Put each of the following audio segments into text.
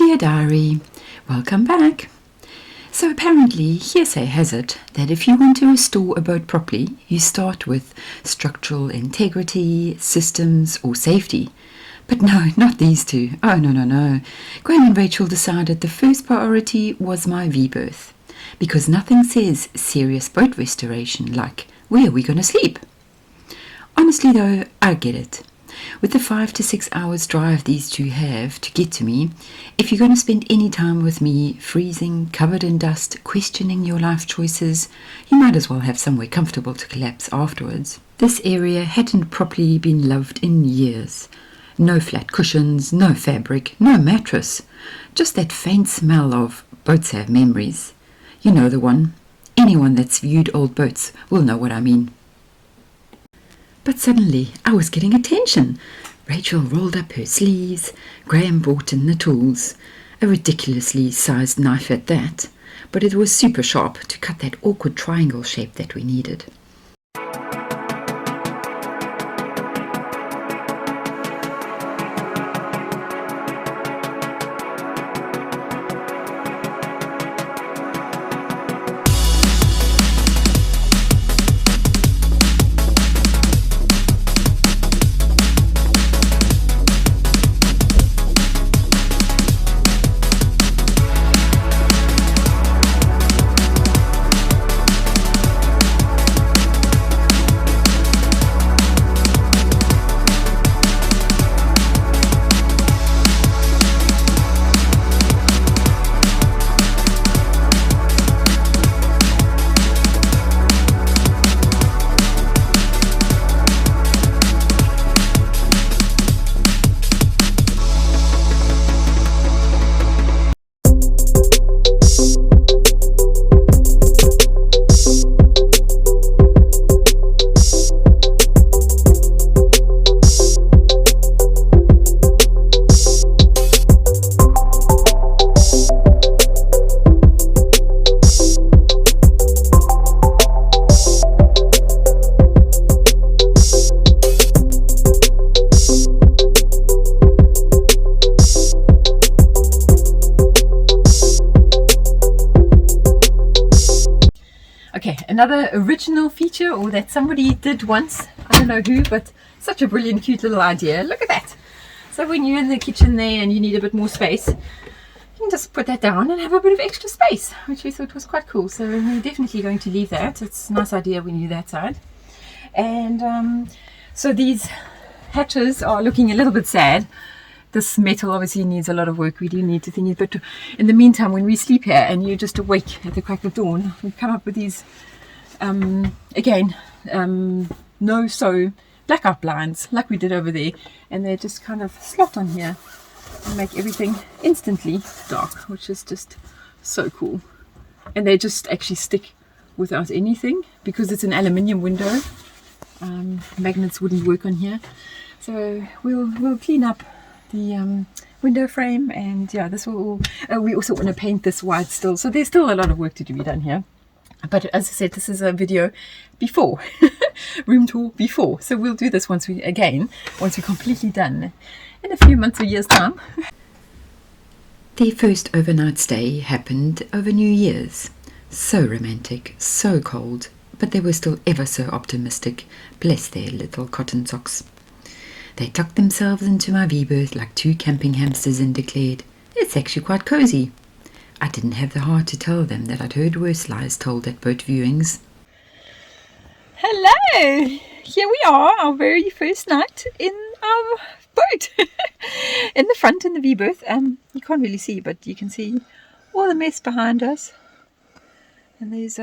Dear Diary, welcome back. So apparently hearsay has it that if you want to restore a boat properly, you start with structural integrity, systems or safety. But no, not these two. Oh, no. Graham and Rachel decided the first priority was my V-berth, because nothing says serious boat restoration like, where are we going to sleep? Honestly though, I get it. With the 5 to 6 hours drive these two have to get to me, if you're going to spend any time with me freezing, covered in dust, questioning your life choices, you might as well have somewhere comfortable to collapse afterwards. This area hadn't properly been loved in years. No flat cushions, no fabric, no mattress. Just that faint smell of boats have memories. You know the one. Anyone that's viewed old boats will know what I mean. But suddenly I was getting attention. Rachel rolled up her sleeves. Graham brought in the tools. A ridiculously sized knife at that, but it was super sharp to cut that awkward triangle shape that we needed. Okay, another original feature, or that somebody did once, I don't know who, but such a brilliant, cute little idea. Look at that. So when you're in the kitchen there and you need a bit more space, you can just put that down and have a bit of extra space, which we thought was quite cool. So we're definitely going to leave that. It's a nice idea when you do that side. And so these hatches are looking a little bit sad. This metal obviously needs a lot of work. We do need to think it, but in the meantime, when we sleep here and you're just awake at the crack of dawn, we've come up with these, no-sew blackout blinds like we did over there, and they just kind of slot on here and make everything instantly dark, which is just so cool. And they just actually stick without anything because it's an aluminium window. Magnets wouldn't work on here, so we'll clean up the window frame, and yeah, this will all, we also want to paint this white still, so there's still a lot of work to be done here. But as I said, this is a video before room tour before, so we'll do this once we're completely done in a few months or years time. Their first overnight stay happened over New Year's. So romantic, so cold, but they were still ever so optimistic. Bless their little cotton socks. They tucked themselves into my V-berth like two camping hamsters and declared, "It's actually quite cosy." I didn't have the heart to tell them that I'd heard worse lies told at boat viewings. Hello! Here we are, our very first night in our boat. In the front, in the V-berth. You can't really see, but you can see all the mess behind us. And there's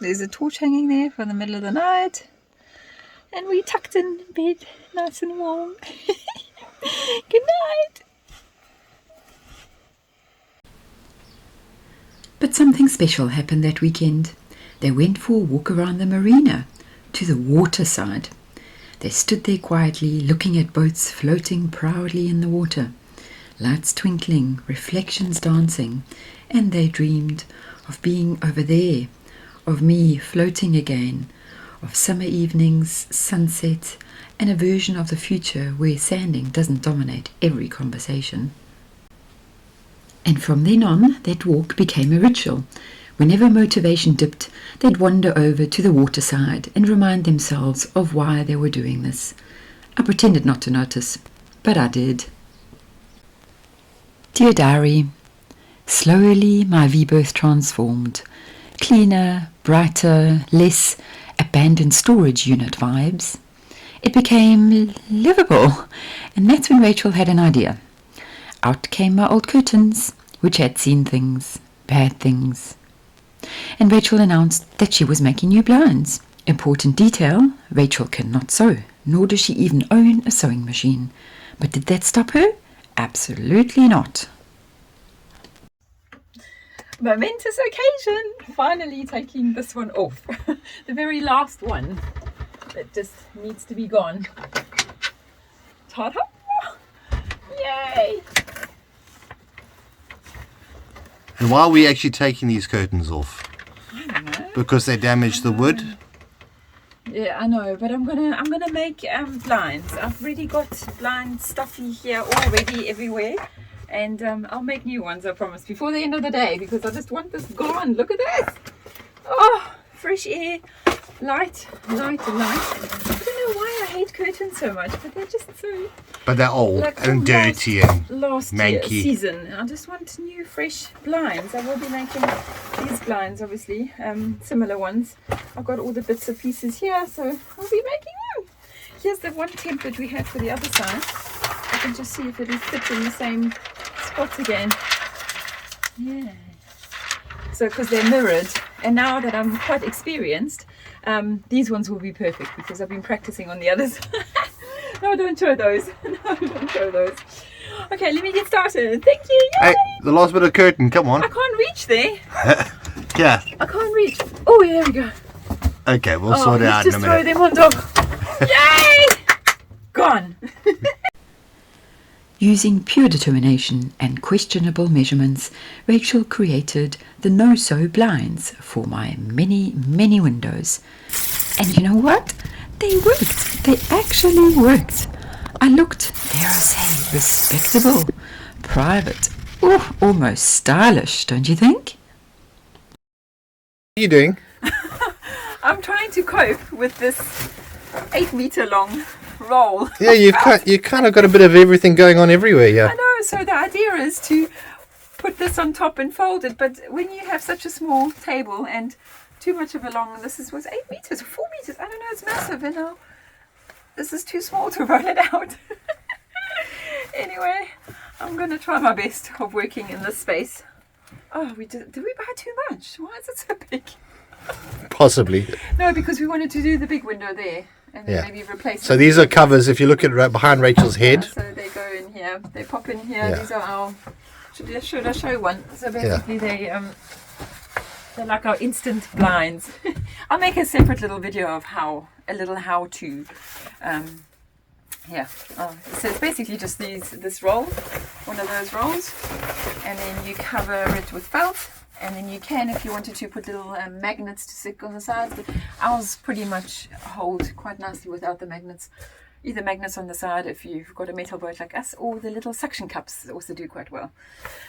there's a torch hanging there for the middle of the night. And we tucked in bed, nice and warm. Good night. But something special happened that weekend. They went for a walk around the marina, to the water side. They stood there quietly, looking at boats floating proudly in the water, lights twinkling, reflections dancing, and they dreamed of being over there, of me floating again, of summer evenings, sunset, and a version of the future where sanding doesn't dominate every conversation. And from then on, that walk became a ritual. Whenever motivation dipped, they'd wander over to the waterside and remind themselves of why they were doing this. I pretended not to notice, but I did. Dear Diary, slowly my rebirth transformed. Cleaner, brighter, less abandoned storage unit vibes. It became livable, and that's when Rachel had an idea. Out came my old curtains, which had seen things, bad things. And Rachel announced that she was making new blinds. Important detail, Rachel cannot sew, nor does she even own a sewing machine. But did that stop her? Absolutely not. Momentous occasion, finally taking this one off. The very last one that just needs to be gone. Ta-da! Yay! And why are we actually taking these curtains off? I don't know. Because they damage the wood? Yeah, I know, but I'm gonna make blinds. I've already got blind stuffy here already everywhere, and I'll make new ones, I promise, before the end of the day, because I just want this gone. Look at this! Oh, fresh air, light. I don't know why I hate curtains so much, but they're just so... But they're old and dirty and last manky. Season. I just want new, fresh blinds. I will be making these blinds, obviously, similar ones. I've got all the bits and pieces here, so I'll be making them. Here's the one template we had for the other side. I can just see if it'll fit in the same spot again. Yeah. So, because they're mirrored, and now that I'm quite experienced, these ones will be perfect because I've been practicing on the others. No, don't show those. No, don't show those. Okay, let me get started. Thank you. Yay! Hey, the last bit of curtain, come on. I can't reach there. Yeah. I can't reach. Oh, yeah, there we go. Okay, we'll sort it out in a Let's just throw minute. them on top. Yay! Gone. Using pure determination and questionable measurements, Rachel created the no-sew blinds for my many, many windows. And you know what? They worked. They actually worked. I looked, dare I say, respectable, private, almost stylish, don't you think? What are you doing? I'm trying to cope with this 8-meter long roll. Yeah, you kind of got a bit of everything going on everywhere, yeah. I know, so the idea is to put this on top and fold it, but when you have such a small table and too much of a long, this was 8 meters or 4 meters, I don't know, it's massive, and now this is too small to roll it out. Anyway, I'm going to try my best of working in this space. Oh, did we buy too much? Why is it so big? Possibly. No, because we wanted to do the big window there and then maybe replace So it. these are covers, if you look at right behind Rachel's head. So they go in here, they pop in here. Yeah. These are our, should I show one? So basically they're like our instant blinds. I'll make a separate little video of how to. So it's basically just this roll, one of those rolls, and then you cover it with felt, and then you can, if you wanted to, put little magnets to stick on the sides, but ours pretty much hold quite nicely without the magnets. Either magnets on the side if you've got a metal boat like us, or the little suction cups also do quite well.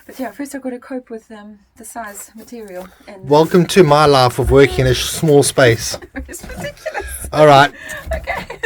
But yeah, first I've got to cope with the size material. And Welcome to my life of working in a small space. it's ridiculous. All right. Okay.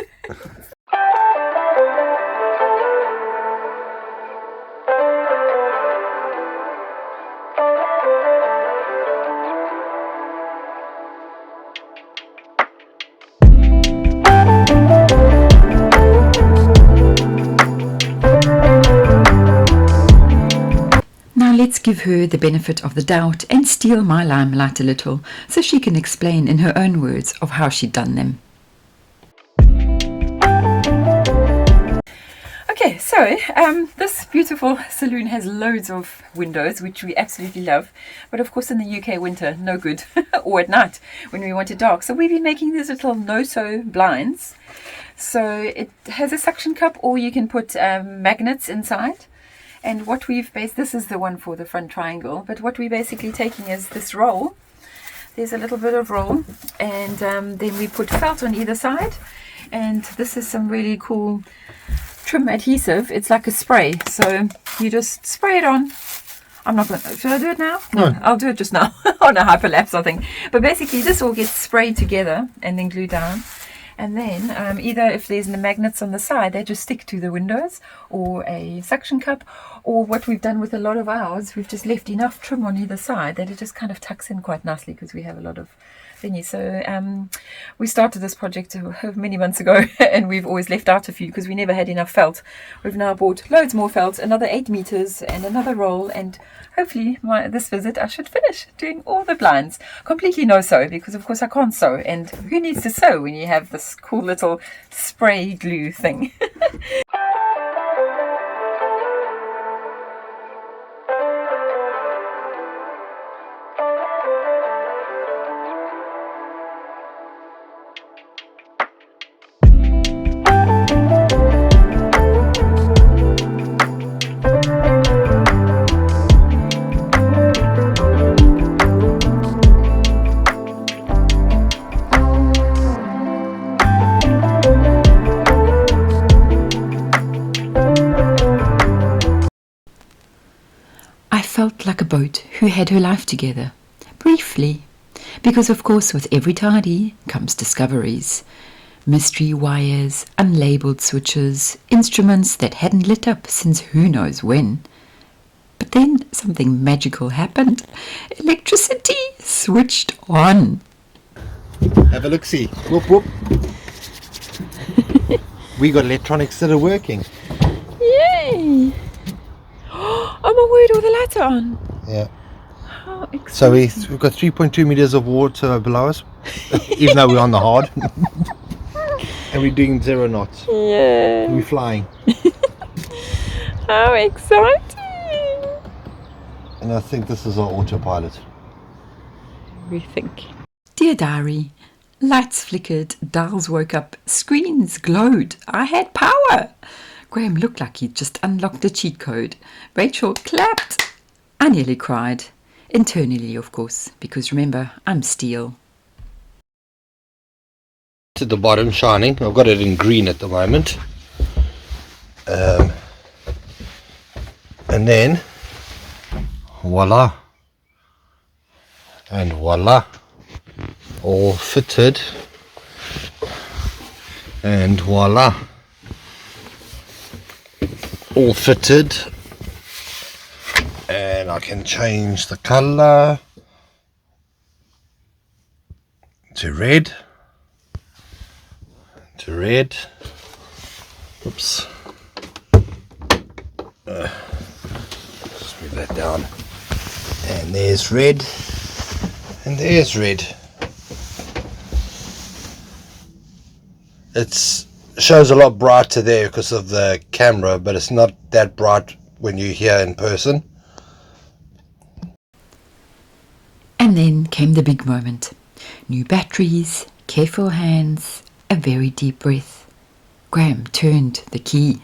Let's give her the benefit of the doubt and steal my limelight a little, so she can explain in her own words of how she'd done them. Okay, so this beautiful saloon has loads of windows, which we absolutely love. But of course in the UK winter, no good. Or at night when we want it dark. So we've been making these little no-sew blinds. So it has a suction cup, or you can put magnets inside. And what we've this is the one for the front triangle, but what we're basically taking is this roll. There's a little bit of roll, and then we put felt on either side, and this is some really cool trim adhesive. It's like a spray, so you just spray it on. I'm not going to... Should I do it now? No. I'll do it just now. On a hyperlapse, I think. But basically, this all gets sprayed together and then glued down. And then either if there's the magnets on the side, they just stick to the windows, or a suction cup, or what we've done with a lot of ours, we've just left enough trim on either side that it just kind of tucks in quite nicely because we have a lot of thingy. So we started this project many months ago and we've always left out a few because we never had enough felt. We've now bought loads more felt, another 8 meters and another roll, and hopefully this visit I should finish doing all the blinds. Completely no sew because of course I can't sew, and who needs to sew when you have this cool little spray glue thing. I felt like a boat who had her life together, briefly, because of course with every tidy comes discoveries. Mystery wires, unlabeled switches, instruments that hadn't lit up since who knows when. But then something magical happened. Electricity switched on. Have a look-see. Whoop, whoop. We got electronics that are working. Yay! Oh my word, all the lights are on. Yeah. How exciting. So we've got 3.2 meters of water below us, even though we're on the hard. And we're doing 0 knots. Yeah. We're flying. How exciting. And I think this is our autopilot. We think. Dear Diary, lights flickered, dials woke up, screens glowed. I had power. Graham looked like he'd just unlocked a cheat code. Rachel clapped. I nearly cried. Internally, of course, because remember, I'm steel. To the bottom, shining. I've got it in green at the moment. And then, voila. And voila. All fitted. And voila. All fitted, and I can change the color to red, oops, just move that down, and there's red, and there's red. It shows a lot brighter there because of the camera, but it's not that bright when you're here in person. And then came the big moment. New batteries, careful hands, a very deep breath. Graham turned the key.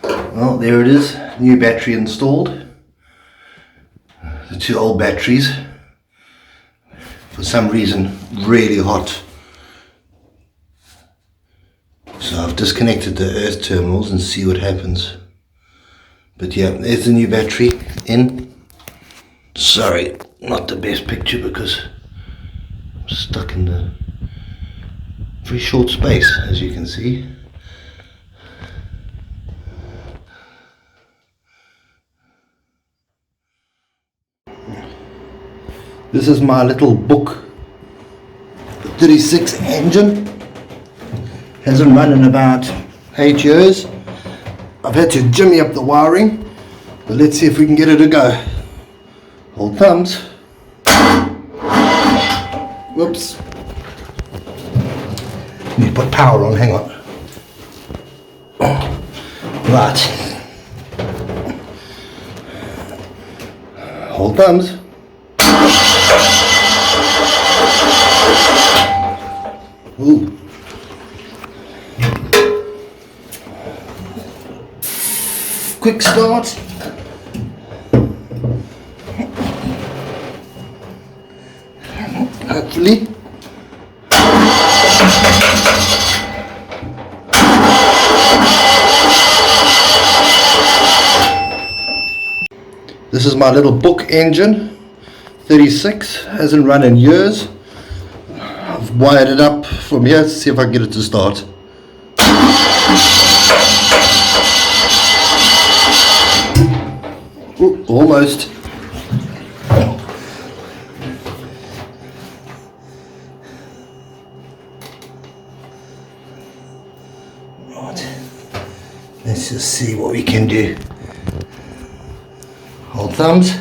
Well, there it is, new battery installed. The 2 old batteries, for some reason, really hot. So I've disconnected the earth terminals and see what happens. But yeah, there's the new battery in. Sorry, not the best picture because I'm stuck in the very short space, as you can see. This is my little book 36 engine. Hasn't run in about 8 years. I've had to jimmy up the wiring, but let's see if we can get it to go. Hold thumbs. Whoops. Need to put power on, hang on. Right. Hold thumbs. Ooh. Quick start. Hopefully. This is my little book engine, 36, hasn't run in years. I've wired it up from here to see if I can get it to start. Ooh, almost. Right. Let's just see what we can do. Hold thumbs.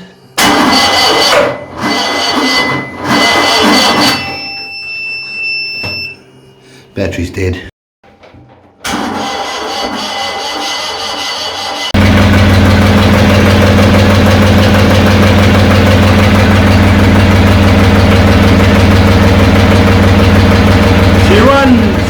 Battery's dead. She runs!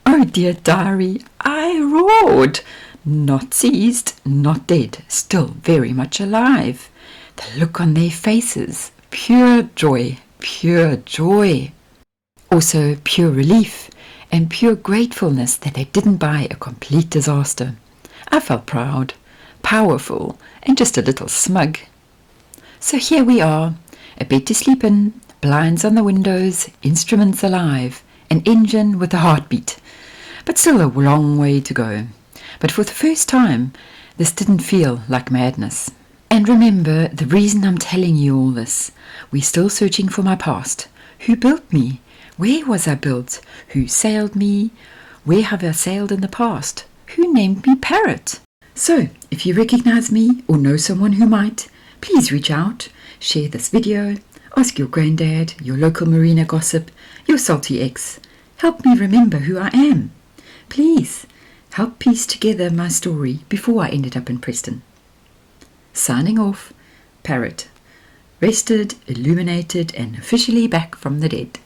Oh dear diary, I roared. Not seized, not dead, still very much alive. The look on their faces, pure joy, pure joy. Also pure relief and pure gratefulness that they didn't buy a complete disaster. I felt proud, powerful, and just a little smug. So here we are, a bed to sleep in, blinds on the windows, instruments alive, an engine with a heartbeat. But still a long way to go. But for the first time, this didn't feel like madness. And remember, the reason I'm telling you all this, we're still searching for my past. Who built me? Where was I built? Who sailed me? Where have I sailed in the past? Who named me Parrot? So, if you recognize me or know someone who might, please reach out, share this video, ask your granddad, your local marina gossip, your salty ex. Help me remember who I am. Please, help piece together my story before I ended up in Preston. Signing off, Parrot. Rested, illuminated, and officially back from the dead.